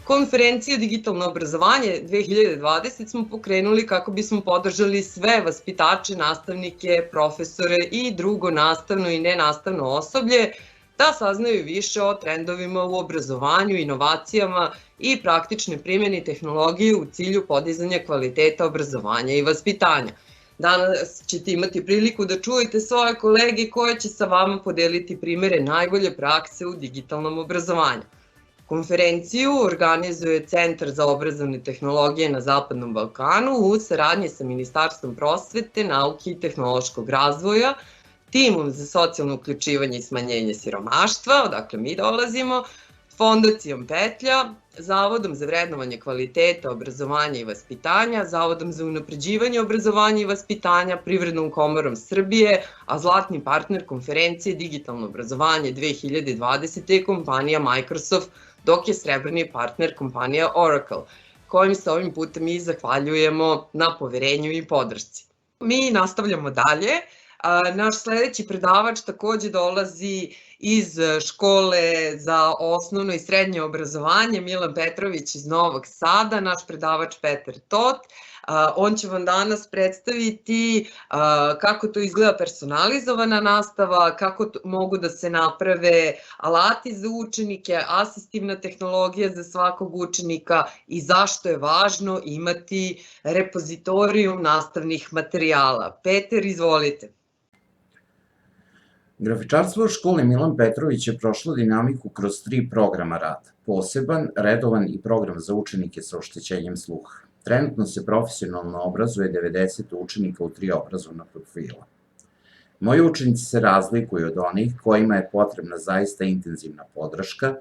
Konferencije Digitalno obrazovanje 2020 smo pokrenuli kako bismo podržali sve vaspitače, nastavnike, profesore i drugo nastavno i nenastavno osoblje da saznaju više o trendovima u obrazovanju, inovacijama i praktične primjeni tehnologije u cilju podizanja kvaliteta obrazovanja i vaspitanja. Danas ćete imati priliku da čujete svoje kolege koje će sa vama podeliti primere najbolje prakse u digitalnom obrazovanju. Konferenciju organizuje Centar za obrazovne tehnologije na Zapadnom Balkanu u saradnji sa Ministarstvom prosvete, nauke i tehnološkog razvoja, timom za socijalno uključivanje i smanjenje siromaštva, odakle mi dolazimo, Fondacijom Petlja, Zavodom za vrednovanje kvaliteta obrazovanja i vaspitanja, Zavodom za unapređivanje obrazovanja i vaspitanja, Privrednom komorom Srbije, a zlatni partner konferencije Digitalno obrazovanje 2020 je kompanija Microsoft, dok je srebrni partner kompanija Oracle, kojim se ovim putem i zahvaljujemo na poverenju i podršci. Mi nastavljamo dalje. Naš sledeći predavač takođe dolazi iz škole za osnovno i srednje obrazovanje, Milan Petrović iz Novog Sada, naš predavač Petar Tot. On će vam danas predstaviti kako to izgleda personalizovana nastava, kako mogu da se naprave alati za učenike, asistivna tehnologija za svakog učenika i zašto je važno imati repozitorijum nastavnih materijala. Petar, izvolite. Grafičarstvo u školi Milan Petrović je prošlo dinamiku kroz 3 programa rada, poseban, redovan i program za učenike sa oštećenjem sluha. Trenutno se profesionalno obrazuje 90 učenika u 3 obrazovna profila. Moji učenici se razlikuju od onih kojima je potrebna zaista intenzivna podrška,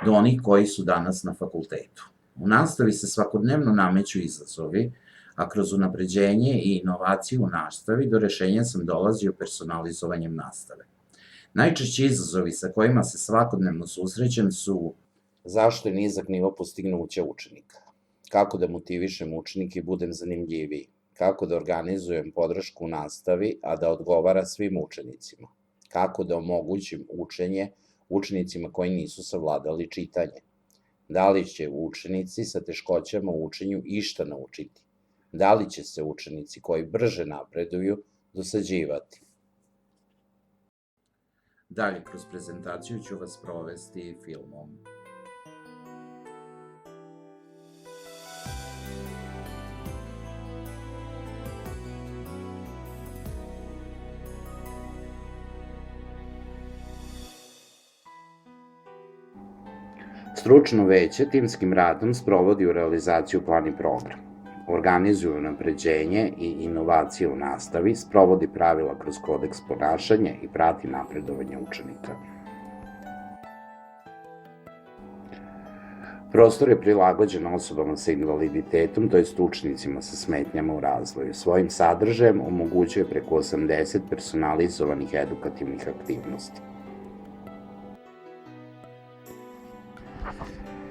do onih koji su danas na fakultetu. U nastavi se svakodnevno nameću izazovi, a kroz unapređenje i inovaciju u nastavi do rešenja sam dolazio personalizovanjem nastave. Najčešći izazovi sa kojima se svakodnevno susrećem su: zašto je nizak nivo postignuća učenika, kako da motivišem učenike i budem zanimljiviji, kako da organizujem podršku u nastavi, a da odgovara svim učenicima, kako da omogućim učenje učenicima koji nisu savladali čitanje, da li će učenici sa teškoćama u učenju išta naučiti, da li će se učenici koji brže napreduju dosađivati. Dalje, kroz prezentaciju ću vas provesti filmom. Stručno veće timskim radom sprovodi u realizaciju plan i program. Organizuje unapređenje i inovacije u nastavi, sprovodi pravila kroz kodeks ponašanja i prati napredovanje učenika. Prostor je prilagođen osobama sa invaliditetom, to jest učenicima sa smetnjama u razvoju. Svojim sadržajem omogućuje preko 80 personalizovanih edukativnih aktivnosti.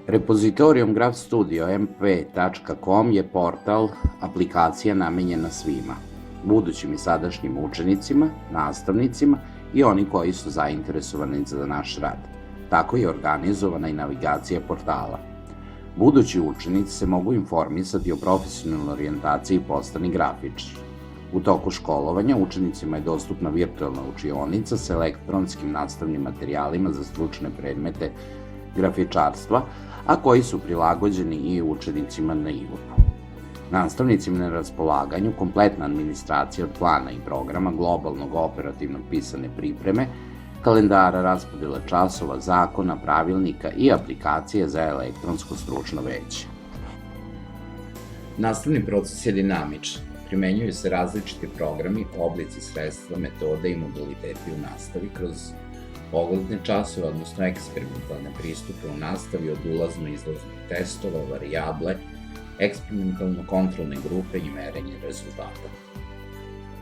Repozitorijum grafstudio.mp.com je portal, aplikacija namenjena svima, budućim i sadašnjim učenicima, nastavnicima i oni koji su zainteresovani za naš rad. Tako je organizovana i navigacija portala. Budući učenici se mogu informisati o profesionalnoj orijentaciji i postani grafičar. U toku školovanja učenicima je dostupna virtualna učionica sa elektronskim nastavnim materijalima za stručne predmete grafičarstva, a koji su prilagođeni i učenicima na IVUP-u. Nastavnicima na raspolaganju kompletna administracija od plana i programa, globalnog operativnog pisane pripreme, kalendara raspodele časova, zakona, pravilnika i aplikacije za elektronsko stručno veće. Nastavni proces je dinamičan. Primenjuju se različiti programi, oblici, sredstva, metode i modaliteti u nastavi kroz pogledne časove, odnosno eksperimentalne pristupe u nastavi od ulazno-izlaznih testova, varijable, eksperimentalno-kontrolne grupe i merenje rezultata.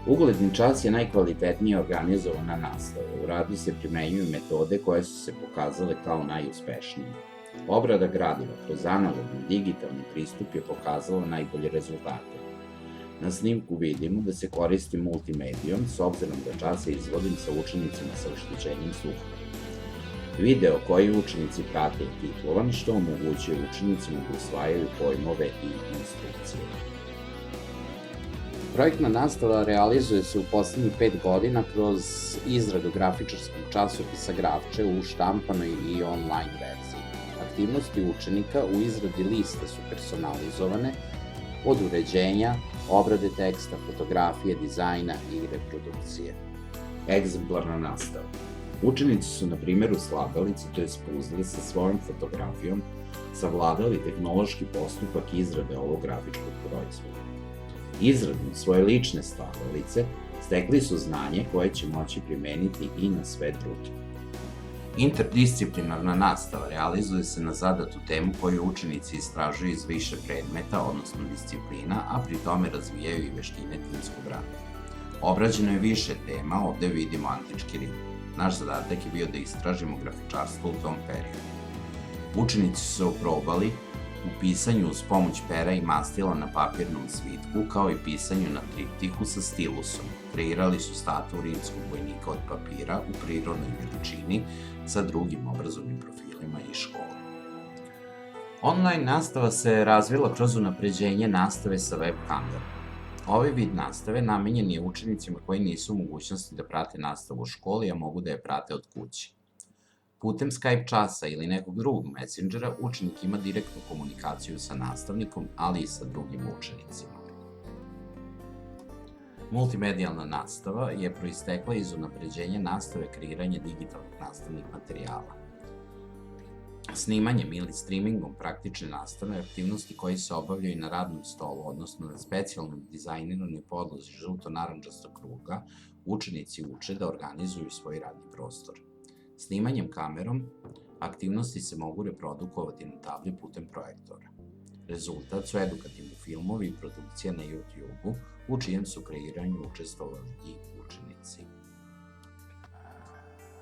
Ugledni čas je najkvalitetnije organizovana nastava. U radu se primenjuju metode koje su se pokazale kao najuspešnije. Obrada gradiva kroz analogni digitalni pristup je pokazala najbolje rezultate. Na snimku vidimo da se koristi multimedijom, s obzirom da čase izvodim sa učenicima sa oštećenjem sluha. Video koji učenici prate je titlovan, što omogućuje učenicima da usvajaju pojmove i instrukcije. Projektna nastava realizuje se u poslednjih 5 godina kroz izradu grafičarskog časopisa Gravče u štampanoj i online verziji. Aktivnosti učenika u izradi liste su personalizovane od uređenja, obrade teksta, fotografije, dizajna i reprodukcije. Egzemplarna nastava. Učenici su, na primjer, u slagalici, to je puzzle sa svojom fotografijom, savladali tehnološki postupak izrade ovog grafičkog proizvoda. Izradom svoje lične slagalice stekli su znanje koje će moći primeniti i na sve druge. Interdisciplinarna nastava realizuje se na zadatu temu koju učenici istražuju iz više predmeta, odnosno disciplina, a pri tome razvijaju i veštine timskog rada. Obrađeno je više tema, ovde vidimo antički Rim. Naš zadatak je bio da istražimo grafičarstvo u tom periodu. Učenici su se oprobali u pisanju uz pomoć pera i mastila na papirnom svitku, kao i pisanju na triptiku sa stilusom. Kreirali su statu rimskog vojnika od papira u prirodnoj veličini sa drugim obrazovnim profilima i škola. Online nastava se razvila kroz unapređenje nastave sa web kamerom. Ovaj vid nastave namenjen je učenicima koji nisu u mogućnosti da prate nastavu u školi, a mogu da je prate od kuće. Putem Skype časa ili nekog drugog messengera, učenik ima direktnu komunikaciju sa nastavnikom, ali i sa drugim učenicima. Multimedijalna nastava je proistekla iz unapređenja nastave kreiranja digitalnih nastavnih materijala. Snimanjem ili streamingom praktične nastave aktivnosti koje se obavljaju na radnom stolu, odnosno na specijalno dizajniranoj podlozi žuto-narandžastog kruga, učenici uče da organizuju svoj radni prostor. Snimanjem kamerom, aktivnosti se mogu reprodukovati na tabli putem projektora. Rezultat su edukativni filmovi i produkcija na YouTube-u, u čijem su kreiranju učestvovali i učenici.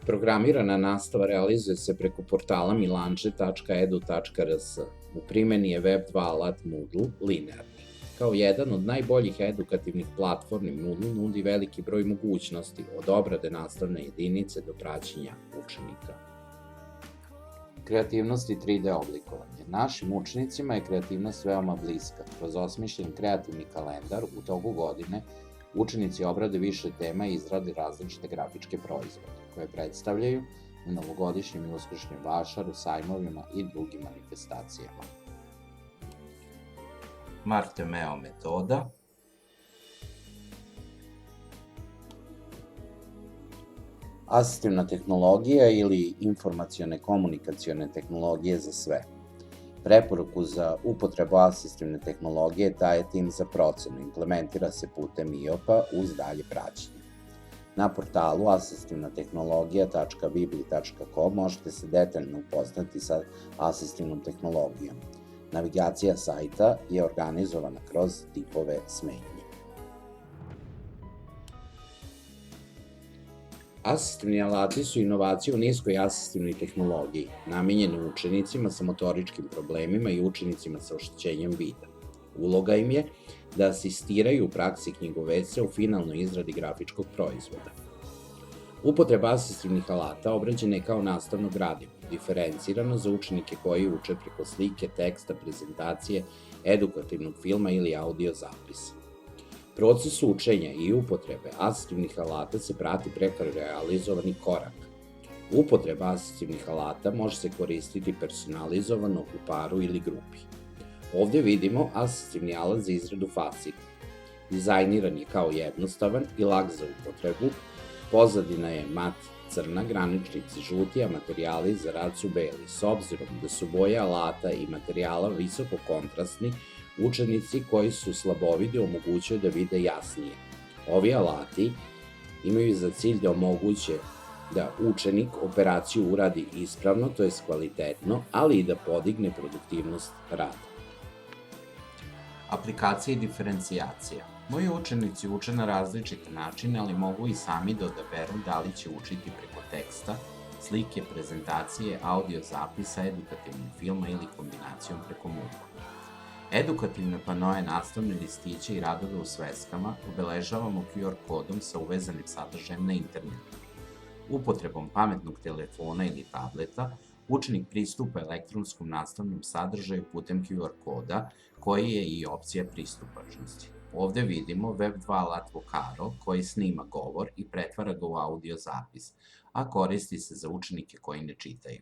Programirana nastava realizuje se preko portala milanče.edu.rs. U primeni je Web2 alat Moodle linearni. Kao jedan od najboljih edukativnih platformi, Moodle nudi veliki broj mogućnosti, od obrade nastavne jedinice do praćenja učenika. Kreativnost i 3D oblikovanje. Našim učenicima je kreativnost veoma bliska. Kroz osmišljen kreativni kalendar u toku godine učenici obrade više tema i izrade različite grafičke proizvode, koje predstavljaju u novogodišnjem i uskršnjem vašaru, sajmovima i drugim manifestacijama. Martemeo metoda. Asistivna tehnologija ili informacione komunikacione tehnologije za sve. Preporuku za upotrebu asistivne tehnologije daje tim za procenu, implementira se putem IOP-a uz dalje praćenje. Na portalu asistivnatehnologija.bibli.com možete se detaljno upoznati sa asistivnom tehnologijom. Navigacija sajta je organizovana kroz tipove smenje. Asistivni alati su inovacije u niskoj asistivnoj tehnologiji, namenjeni učenicima sa motoričkim problemima i učenicima sa oštećenjem vida. Uloga im je da asistiraju u praksi knjigovodstva u finalnoj izradi grafičkog proizvoda. Upotreba asistivnih alata obrađena je kao nastavno gradivo, diferencirano za učenike koji uče preko slike, teksta, prezentacije, edukativnog filma ili audio zapisa. Proces učenja i upotrebe asistivnih alata se prati preko realizovanih koraka. Upotreba asistivnih alata može se koristiti personalizovano u paru ili grupi. Ovde vidimo asistivni alat za izradu fascikla. Dizajniran je kao jednostavan i lak za upotrebu, pozadina je mat crna, graničnici žuti, a materijali za rad su beli. S obzirom da su boje alata i materijala visoko kontrastni, učenici koji su slabovidi omogućuju da vide jasnije. Ovi alati imaju za cilj da omoguće da učenik operaciju uradi ispravno, to jest kvalitetno, ali i da podigne produktivnost rada. Aplikacija i diferencijacija. Moji učenici uče na različite načine, ali mogu i sami da odaberu da li će učiti preko teksta, slike, prezentacije, audio zapisa, edukativnog filma ili kombinacijom preko Moodle. Edukativne panoje, nastavne listiće i radove u sveskama obeležavamo QR kodom sa uvezanim sadržajem na internetu. Upotrebom pametnog telefona ili tableta, učenik pristupa elektronskom nastavnom sadržaju putem QR koda, koji je i opcija pristupačnosti. Ovde vidimo Web2 alat Vocaro koji snima govor i pretvara ga u audio zapis, a koristi se za učenike koji ne čitaju.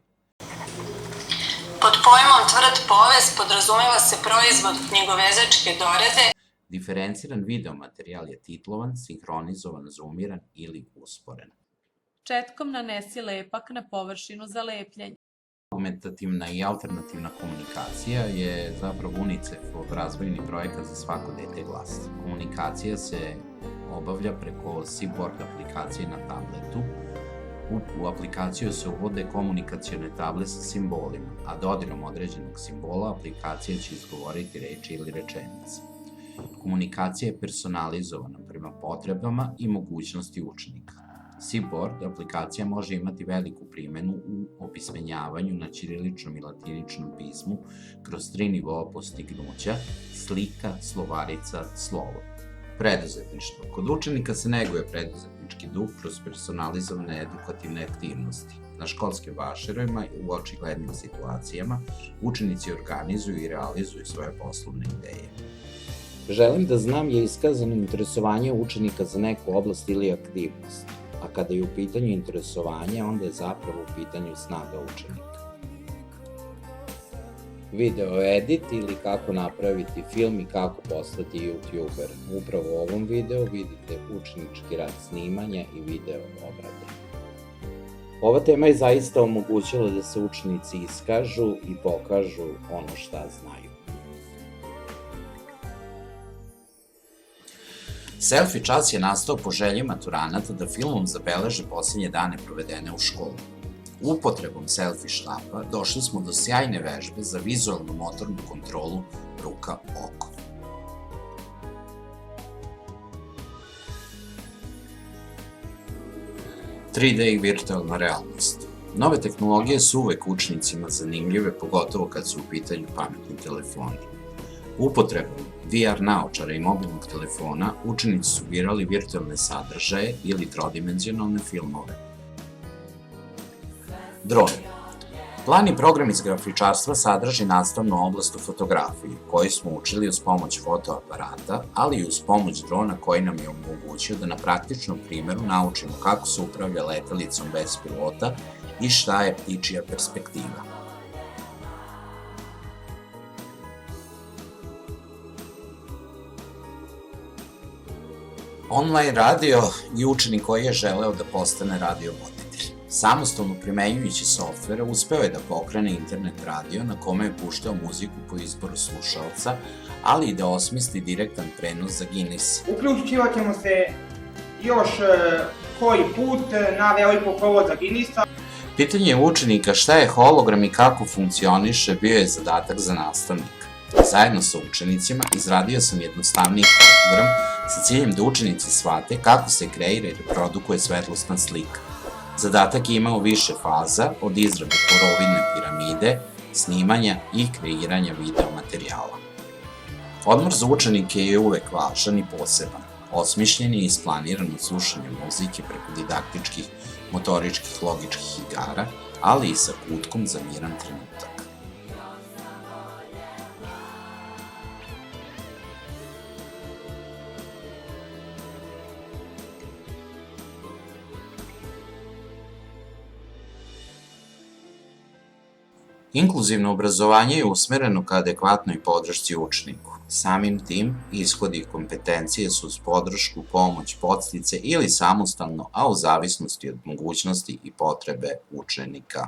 Pod pojmom tvrd povez podrazumeva se proizvod knjigovezačke dorade. Diferenciran video materijal je titlovan, sinhronizovan, zoomiran ili usporen. Četkom nanesi lepak na površinu za lepljenje. Augmentativna i alternativna komunikacija je zapravo UNICEF-ov razvojni projekat za svako dete glas. Komunikacija se obavlja preko Seaboard aplikacije na tabletu. U aplikaciju se uvode komunikacione table sa simbolima, a dodirom određenog simbola aplikacija će izgovoriti reči ili rečenice. Komunikacija je personalizovana prema potrebama i mogućnosti učenika. Seaboard aplikacija može imati veliku primenu u opismenjavanju na ćiriličnom i latiničnom pismu kroz 3 nivoa postignuća: slika, slovarica, slovo. Preduzetništvo. Kod učenika se neguje preduzetnički duh kroz personalizovane edukativne aktivnosti. Na školskim vašerovima i u očiglednim situacijama učenici organizuju i realizuju svoje poslovne ideje. Želim da znam je iskazano interesovanje učenika za neku oblast ili aktivnost, a kada je u pitanju interesovanje, onda je zapravo u pitanju snaga učenika. Video edit ili kako napraviti film i kako postati YouTuber. Upravo u ovom videu vidite učenički rad snimanja i video obrade. Ova tema je zaista omogućila da se učenici iskažu i pokažu ono šta znaju. Selfie čas je nastao po želji maturanata da filmom zabeleže poslednje dane provedene u školi. Upotrebom selfie štapa došli smo do sjajne vežbe za vizualnu motornu kontrolu ruka-oko. i virtualna realnost. Nove tehnologije su uvek učenicima zanimljive, pogotovo kad su u pitanju pametni telefoni. Upotrebom VR naočara i mobilnog telefona učenici su birali virtualne sadržaje ili trodimenzionalne filmove. Dron. Plan i program iz grafičarstva sadrži nastavnu oblast u fotografiji, koju smo učili uz pomoć fotoaparata, ali i uz pomoć drona koji nam je omogućio da na praktičnom primeru naučimo kako se upravlja letelicom bez pilota i šta je ptičija perspektiva. Online radio i učenik koji je želeo da postane radiovoditelj. Samostalno primenjujući softvere uspeo je da pokrene internet radio na kome je puštao muziku po izboru slušalca, ali i da osmisli direktan prenos za Guinness. Uključivat ćemo se još koji put na veliko kolo za Guinnessa. Pitanje učenika šta je hologram i kako funkcioniše bio je zadatak za nastavnika. Zajedno sa učenicima izradio sam jednostavniji hologram sa ciljem da učenici shvate kako se kreira i reprodukuje svetlosna slika. Zadatak je imao više faza, od izrade porovidne piramide, snimanja i kreiranja video materijala. Odmor za učenike je uvek važan i poseban. Osmišljen je i isplaniran od slušanja muzike preko didaktičkih, motoričkih, logičkih igara, ali i sa kutkom za miran trenutak. Inkluzivno obrazovanje je usmereno ka adekvatnoj podršci učeniku. Samim tim, ishodi i kompetencije su uz podršku, pomoć, podstice ili samostalno, a u zavisnosti od mogućnosti i potrebe učenika.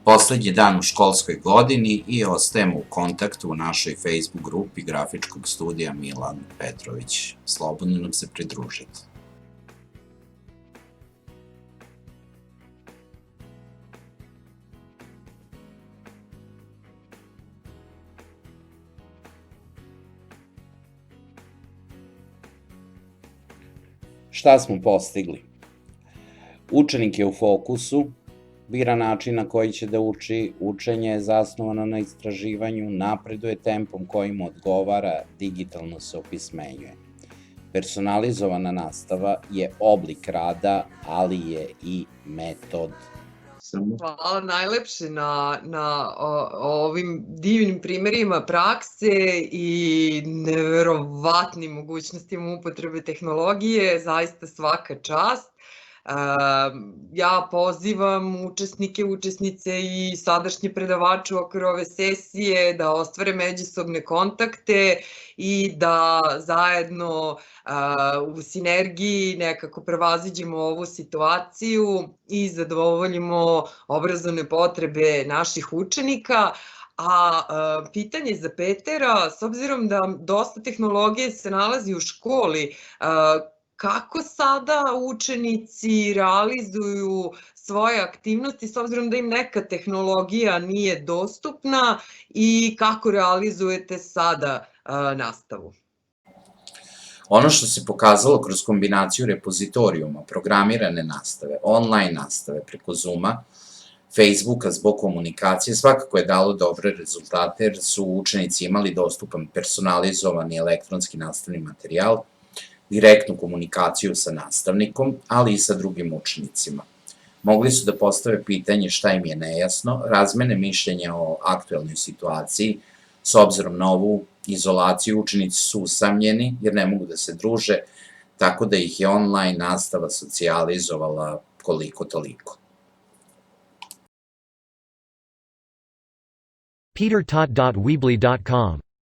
Poslednji dan u školskoj godini i ostajemo u kontaktu u našoj Facebook grupi grafičkog studija Milan Petrović. Slobodno nam se pridružite. Šta smo postigli? Učenik je u fokusu, bira način na koji će da uči, učenje je zasnovano na istraživanju, napreduje tempom koji mu odgovara, digitalno se opismenjuje. Personalizovana nastava je oblik rada, ali je i metod. Hvala najlepše na ovim divnim primerima prakse i neverovatnim mogućnostima upotrebe tehnologije, zaista svaka čast. Ja pozivam učesnike, učesnice i sadašnje predavače u okviru ove sesije da ostvare međusobne kontakte i da zajedno u sinergiji nekako prevaziđemo ovu situaciju i zadovoljimo obrazovne potrebe naših učenika. A pitanje za Petera, s obzirom da dosta tehnologije se nalazi u školi, kako sada učenici realizuju svoje aktivnosti s obzirom da im neka tehnologija nije dostupna i kako realizujete sada nastavu? Ono što se pokazalo kroz kombinaciju repozitorijuma, programirane nastave, online nastave preko Zooma, Facebooka zbog komunikacije, svakako je dalo dobre rezultate jer su učenici imali dostupan personalizovani elektronski nastavni materijal, direktnu komunikaciju sa nastavnikom, ali i sa drugim učenicima. Mogli su da postave pitanje šta im je nejasno, razmene mišljenja o aktuelnoj situaciji, s obzirom na ovu izolaciju učenici su usamljeni jer ne mogu da se druže, tako da ih je online nastava socijalizovala koliko toliko. petertot.weebly.com